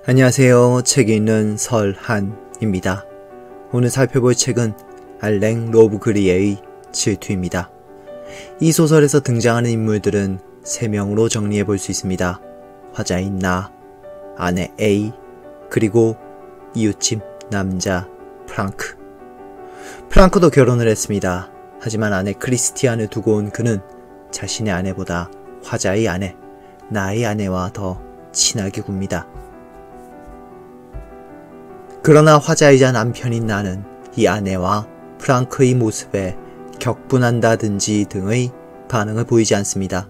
안녕하세요. 책 읽는 설한입니다. 오늘 살펴볼 책은 알랭 로브그리에의 질투입니다. 이 소설에서 등장하는 인물들은 3명으로 정리해 볼 수 있습니다. 화자인 나, 아내 A, 그리고 이웃집 남자 프랑크. 프랑크도 결혼을 했습니다. 하지만 아내 크리스티안을 두고 온 그는 자신의 아내보다 화자의 아내, 나의 아내와 더 친하게 굽니다. 그러나 화자이자 남편인 나는 이 아내와 프랑크의 모습에 격분한다든지 등의 반응을 보이지 않습니다.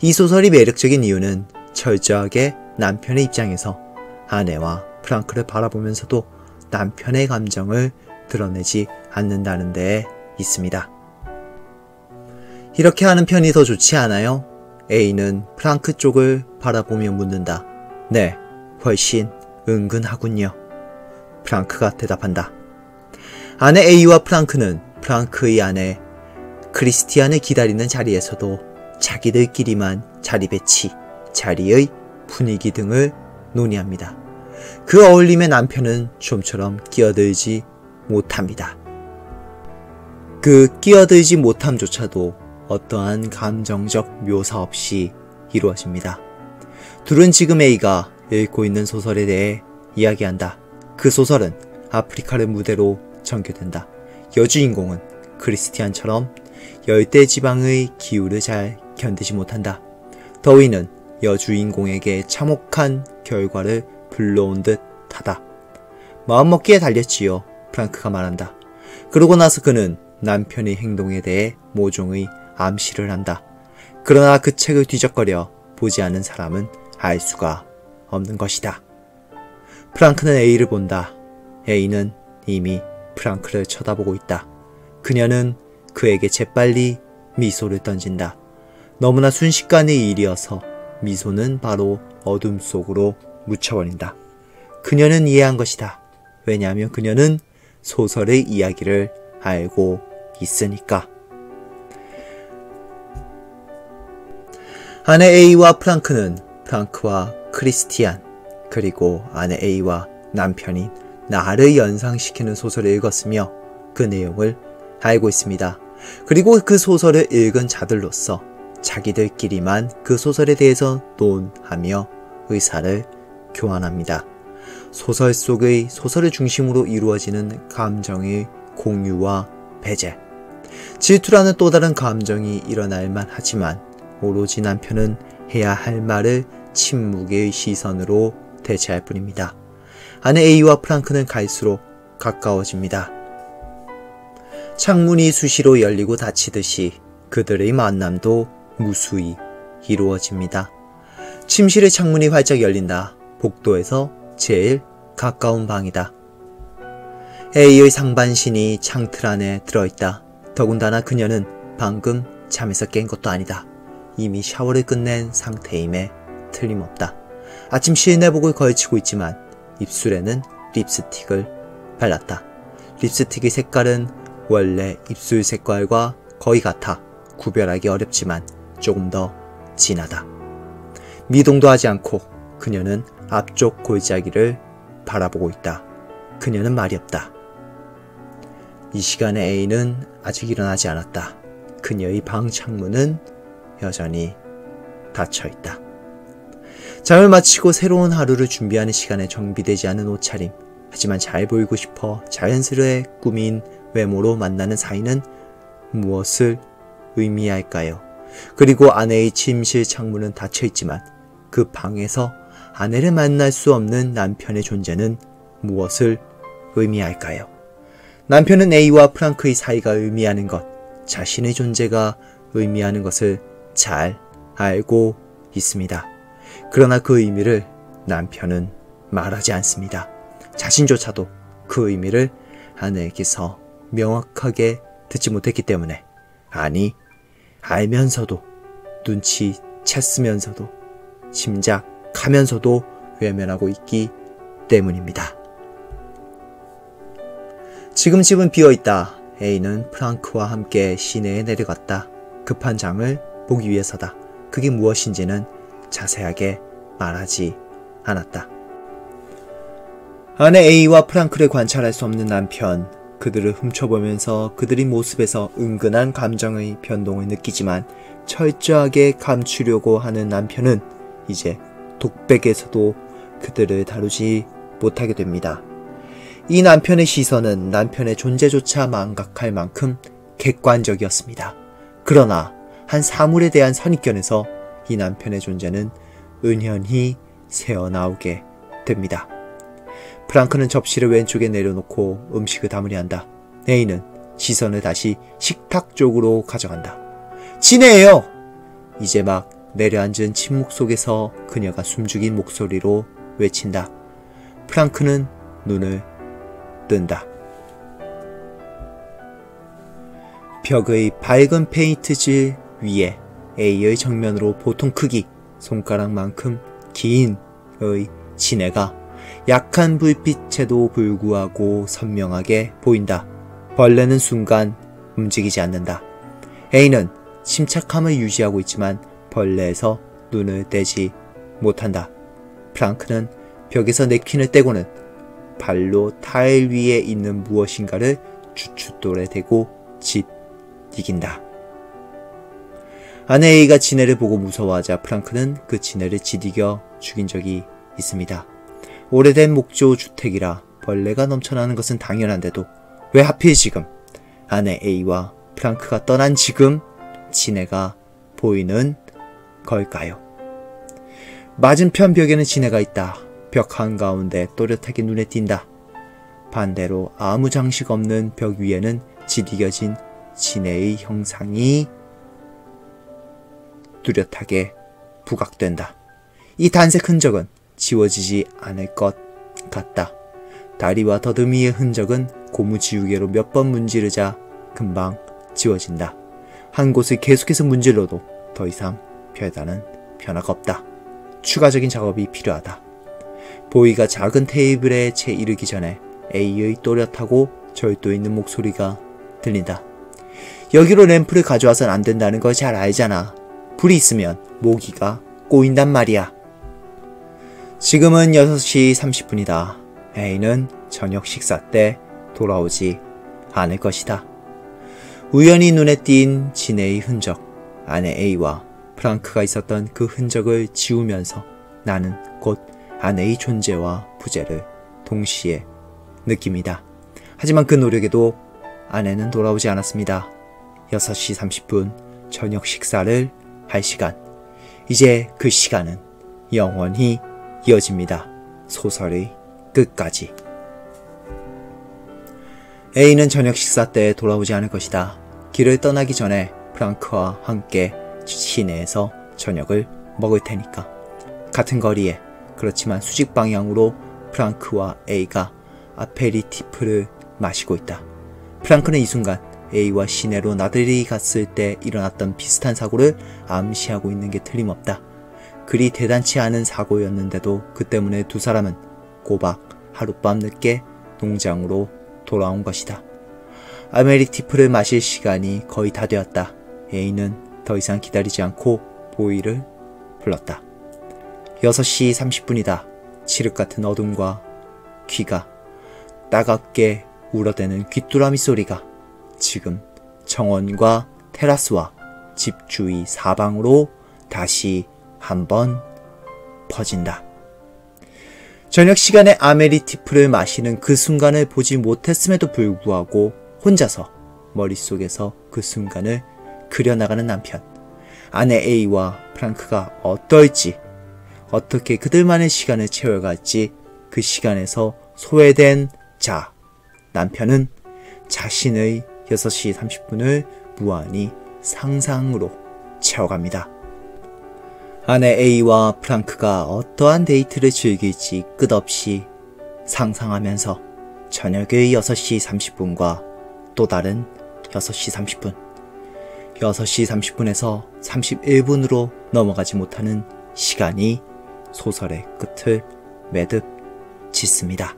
이 소설이 매력적인 이유는 철저하게 남편의 입장에서 아내와 프랑크를 바라보면서도 남편의 감정을 드러내지 않는다는 데에 있습니다. 이렇게 하는 편이 더 좋지 않아요? A는 프랑크 쪽을 바라보며 묻는다. 네, 훨씬 은근하군요. 프랑크가 대답한다. 아내 A와 프랑크는 프랑크의 아내 크리스티안을 기다리는 자리에서도 자기들끼리만 자리 배치, 자리의 분위기 등을 논의합니다. 그 어울림에 남편은 좀처럼 끼어들지 못합니다. 그 끼어들지 못함조차도 어떠한 감정적 묘사 없이 이루어집니다. 둘은 지금 A가 읽고 있는 소설에 대해 이야기한다. 그 소설은 아프리카를 무대로 전개된다. 여주인공은 크리스티안처럼 열대지방의 기후를 잘 견디지 못한다. 더위는 여주인공에게 참혹한 결과를 불러온 듯 하다. 마음먹기에 달렸지요. 프랑크가 말한다. 그러고 나서 그는 남편의 행동에 대해 모종의 암시를 한다. 그러나 그 책을 뒤적거려 보지 않은 사람은 알 수가 없는 것이다. 프랑크는 A를 본다. A는 이미 프랑크를 쳐다보고 있다. 그녀는 그에게 재빨리 미소를 던진다. 너무나 순식간의 일이어서 미소는 바로 어둠 속으로 묻혀버린다. 그녀는 이해한 것이다. 왜냐하면 그녀는 소설의 이야기를 알고 있으니까. 아내 A와 프랑크는 프랑크와 크리스티안, 그리고 아내 A와 남편인 나를 연상시키는 소설을 읽었으며 그 내용을 알고 있습니다. 그리고 그 소설을 읽은 자들로서 자기들끼리만 그 소설에 대해서 논하며 의사를 교환합니다. 소설 속의 소설을 중심으로 이루어지는 감정의 공유와 배제. 질투라는 또 다른 감정이 일어날 만하지만 오로지 남편은 해야 할 말을 침묵의 시선으로 대체할 뿐입니다. 아내 A와 프랑크는 갈수록 가까워집니다. 창문이 수시로 열리고 닫히듯이 그들의 만남도 무수히 이루어집니다. 침실의 창문이 활짝 열린다. 복도에서 제일 가까운 방이다. A의 상반신이 창틀 안에 들어있다. 더군다나 그녀는 방금 잠에서 깬 것도 아니다. 이미 샤워를 끝낸 상태임에 틀림없다. 아침 실내복을 걸치고 있지만 입술에는 립스틱을 발랐다. 립스틱의 색깔은 원래 입술 색깔과 거의 같아 구별하기 어렵지만 조금 더 진하다. 미동도 하지 않고 그녀는 앞쪽 골짜기를 바라보고 있다. 그녀는 말이 없다. 이 시간에 A는 아직 일어나지 않았다. 그녀의 방 창문은 여전히 닫혀있다. 잠을 마치고 새로운 하루를 준비하는 시간에 정비되지 않은 옷차림. 하지만 잘 보이고 싶어 자연스레 꾸민 외모로 만나는 사이는 무엇을 의미할까요? 그리고 아내의 침실 창문은 닫혀있지만 그 방에서 아내를 만날 수 없는 남편의 존재는 무엇을 의미할까요? 남편은 A와 프랑크의 사이가 의미하는 것, 자신의 존재가 의미하는 것을 잘 알고 있습니다. 그러나 그 의미를 남편은 말하지 않습니다. 자신조차도 그 의미를 아내에게서 명확하게 듣지 못했기 때문에, 아니, 알면서도, 눈치챘으면서도, 짐작하면서도 외면하고 있기 때문입니다. 지금 집은 비어있다. A는 프랑크와 함께 시내에 내려갔다. 급한 장을 보기 위해서다. 그게 무엇인지는 자세하게 말하지 않았다. 아내 A와 프랑크를 관찰할 수 없는 남편, 그들을 훔쳐보면서 그들의 모습에서 은근한 감정의 변동을 느끼지만 철저하게 감추려고 하는 남편은 이제 독백에서도 그들을 다루지 못하게 됩니다. 이 남편의 시선은 남편의 존재조차 망각할 만큼 객관적이었습니다. 그러나 한 사물에 대한 선입견에서 이 남편의 존재는 은연히 새어나오게 됩니다. 프랑크는 접시를 왼쪽에 내려놓고 음식을 담으려 한다. A는 시선을 다시 식탁 쪽으로 가져간다. 지네예요! 이제 막 내려앉은 침묵 속에서 그녀가 숨죽인 목소리로 외친다. 프랑크는 눈을 뜬다. 벽의 밝은 페인트질 위에 A의 정면으로 보통 크기 손가락만큼 긴의 지네가 약한 불빛에도 불구하고 선명하게 보인다. 벌레는 순간 움직이지 않는다. A는 침착함을 유지하고 있지만 벌레에서 눈을 떼지 못한다. 프랑크는 벽에서 냅킨을 떼고는 발로 타일 위에 있는 무엇인가를 주춧돌에 대고 짓이긴다. 아내 A가 지네를 보고 무서워하자 프랑크는 그 지네를 짓이겨 죽인 적이 있습니다. 오래된 목조 주택이라 벌레가 넘쳐나는 것은 당연한데도 왜 하필 지금 아내 A와 프랑크가 떠난 지금 지네가 보이는 걸까요? 맞은편 벽에는 지네가 있다. 벽 한가운데 또렷하게 눈에 띈다. 반대로 아무 장식 없는 벽 위에는 짓이겨진 지네의 형상이 뚜렷하게 부각된다. 이 단색 흔적은 지워지지 않을 것 같다. 다리와 더듬이의 흔적은 고무지우개로 몇 번 문지르자 금방 지워진다. 한 곳을 계속해서 문질러도 더 이상 별다른 변화가 없다. 추가적인 작업이 필요하다. 보이가 작은 테이블에 채 이르기 전에 A의 또렷하고 절도 있는 목소리가 들린다. 여기로 램프를 가져와선 안 된다는 걸 잘 알잖아. 불이 있으면 모기가 꼬인단 말이야. 지금은 6시 30분이다. A는 저녁 식사 때 돌아오지 않을 것이다. 우연히 눈에 띈 지네의 흔적, 아내 A와 프랑크가 있었던 그 흔적을 지우면서 나는 곧 아내의 존재와 부재를 동시에 느낍니다. 하지만 그 노력에도 아내는 돌아오지 않았습니다. 6시 30분 저녁 식사를 할 시간. 이제 그 시간은 영원히 이어집니다. 소설의 끝까지. A는 저녁 식사 때 돌아오지 않을 것이다. 길을 떠나기 전에 프랑크와 함께 시내에서 저녁을 먹을 테니까. 같은 거리에, 그렇지만 수직 방향으로 프랑크와 A가 아페리티프를 마시고 있다. 프랑크는 이 순간 A와 시내로 나들이 갔을 때 일어났던 비슷한 사고를 암시하고 있는 게 틀림없다. 그리 대단치 않은 사고였는데도 그 때문에 두 사람은 꼬박 하룻밤 늦게 농장으로 돌아온 것이다. 아메리티프를 마실 시간이 거의 다 되었다. A는 더 이상 기다리지 않고 보이를 불렀다. 6시 30분이다. 칠흑같은 어둠과 귀가 따갑게 울어대는 귀뚜라미 소리가 지금 정원과 테라스와 집 주위 사방으로 다시 한번 퍼진다. 저녁 시간에 아메리티프를 마시는 그 순간을 보지 못했음에도 불구하고 혼자서 머릿속에서 그 순간을 그려나가는 남편. 아내 A와 프랑크가 어떨지, 어떻게 그들만의 시간을 채워갈지 그 시간에서 소외된 자, 남편은 자신의 6시 30분을 무한히 상상으로 채워갑니다. 아내 A와 프랑크가 어떠한 데이트를 즐길지 끝없이 상상하면서 저녁의 6시 30분과 또 다른 6시 30분, 6시 30분에서 31분으로 넘어가지 못하는 시간이 소설의 끝을 매듭 짓습니다.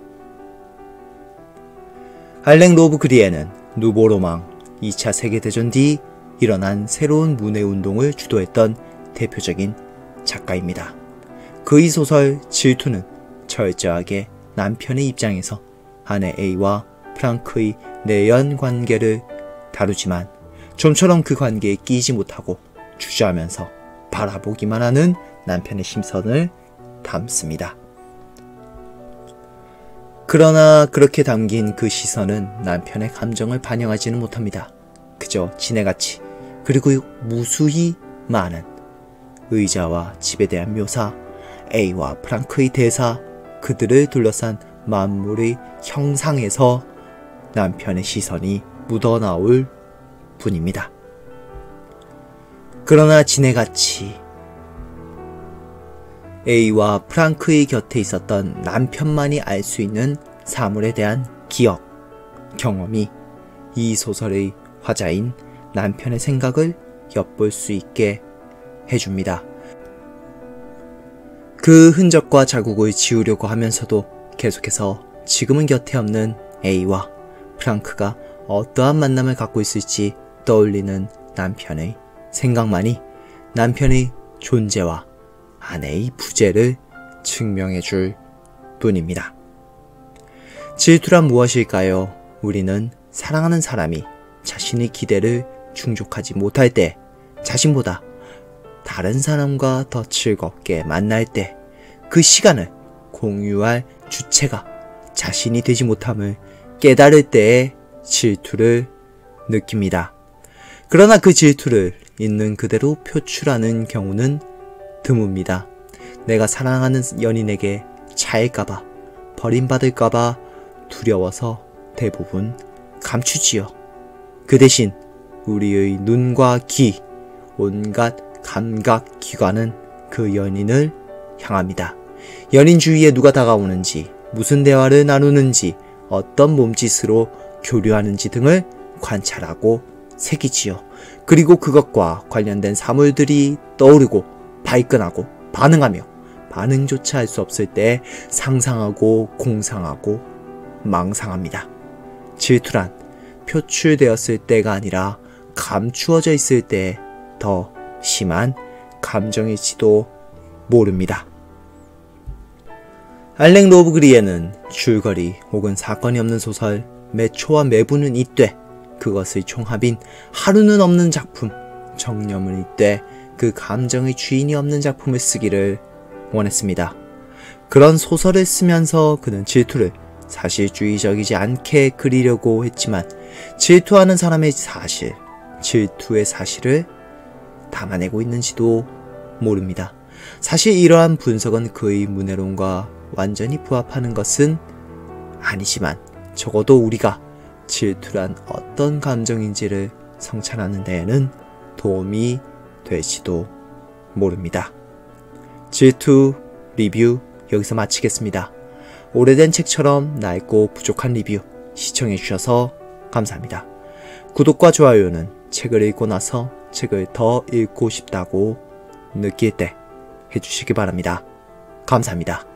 알렉 로브 그리에는 누보로망 2차 세계대전 뒤 일어난 새로운 문해운동을 주도했던 대표적인 작가입니다. 그의 소설 질투는 철저하게 남편의 입장에서 아내 A와 프랑크의 내연 관계를 다루지만 좀처럼 그 관계에 끼지 못하고 주저하면서 바라보기만 하는 남편의 심선을 담습니다. 그러나 그렇게 담긴 그 시선은 남편의 감정을 반영하지는 못합니다. 그저 지네같이 그리고 무수히 많은 의자와 집에 대한 묘사, A와 프랑크의 대사, 그들을 둘러싼 만물의 형상에서 남편의 시선이 묻어나올 뿐입니다. 그러나 지네같이 A와 프랑크의 곁에 있었던 남편만이 알 수 있는 사물에 대한 기억, 경험이 이 소설의 화자인 남편의 생각을 엿볼 수 있게 해줍니다. 그 흔적과 자국을 지우려고 하면서도 계속해서 지금은 곁에 없는 A와 프랑크가 어떠한 만남을 갖고 있을지 떠올리는 남편의 생각만이 남편의 존재와 아내의 부재를 증명해 줄 뿐입니다. 질투란 무엇일까요? 우리는 사랑하는 사람이 자신의 기대를 충족하지 못할 때, 자신보다 다른 사람과 더 즐겁게 만날 때, 그 시간을 공유할 주체가 자신이 되지 못함을 깨달을 때의 질투를 느낍니다. 그러나 그 질투를 있는 그대로 표출하는 경우는 드뭅니다. 내가 사랑하는 연인에게 차일까봐, 버림받을까봐 두려워서 대부분 감추지요. 그 대신 우리의 눈과 귀, 온갖 감각기관은 그 연인을 향합니다. 연인 주위에 누가 다가오는지, 무슨 대화를 나누는지, 어떤 몸짓으로 교류하는지 등을 관찰하고 새기지요. 그리고 그것과 관련된 사물들이 떠오르고 발끈하고 반응하며 반응조차 할 수 없을 때 상상하고 공상하고 망상합니다. 질투란 표출되었을 때가 아니라 감추어져 있을 때 더 심한 감정일지도 모릅니다. 알렉 로브그리에는 줄거리 혹은 사건이 없는 소설, 매초와 매부는 잇되 그것의 총합인 하루는 없는 작품, 정념은 잇되 그 감정의 주인이 없는 작품을 쓰기를 원했습니다. 그런 소설을 쓰면서 그는 질투를 사실주의적이지 않게 그리려고 했지만 질투하는 사람의 사실, 질투의 사실을 담아내고 있는지도 모릅니다. 사실 이러한 분석은 그의 문해론과 완전히 부합하는 것은 아니지만 적어도 우리가 질투란 어떤 감정인지를 성찰하는 데에는 도움이 될지도 모릅니다. 질투 리뷰 여기서 마치겠습니다. 오래된 책처럼 낡고 부족한 리뷰 시청해주셔서 감사합니다. 구독과 좋아요는 책을 읽고 나서 책을 더 읽고 싶다고 느낄 때 해주시기 바랍니다. 감사합니다.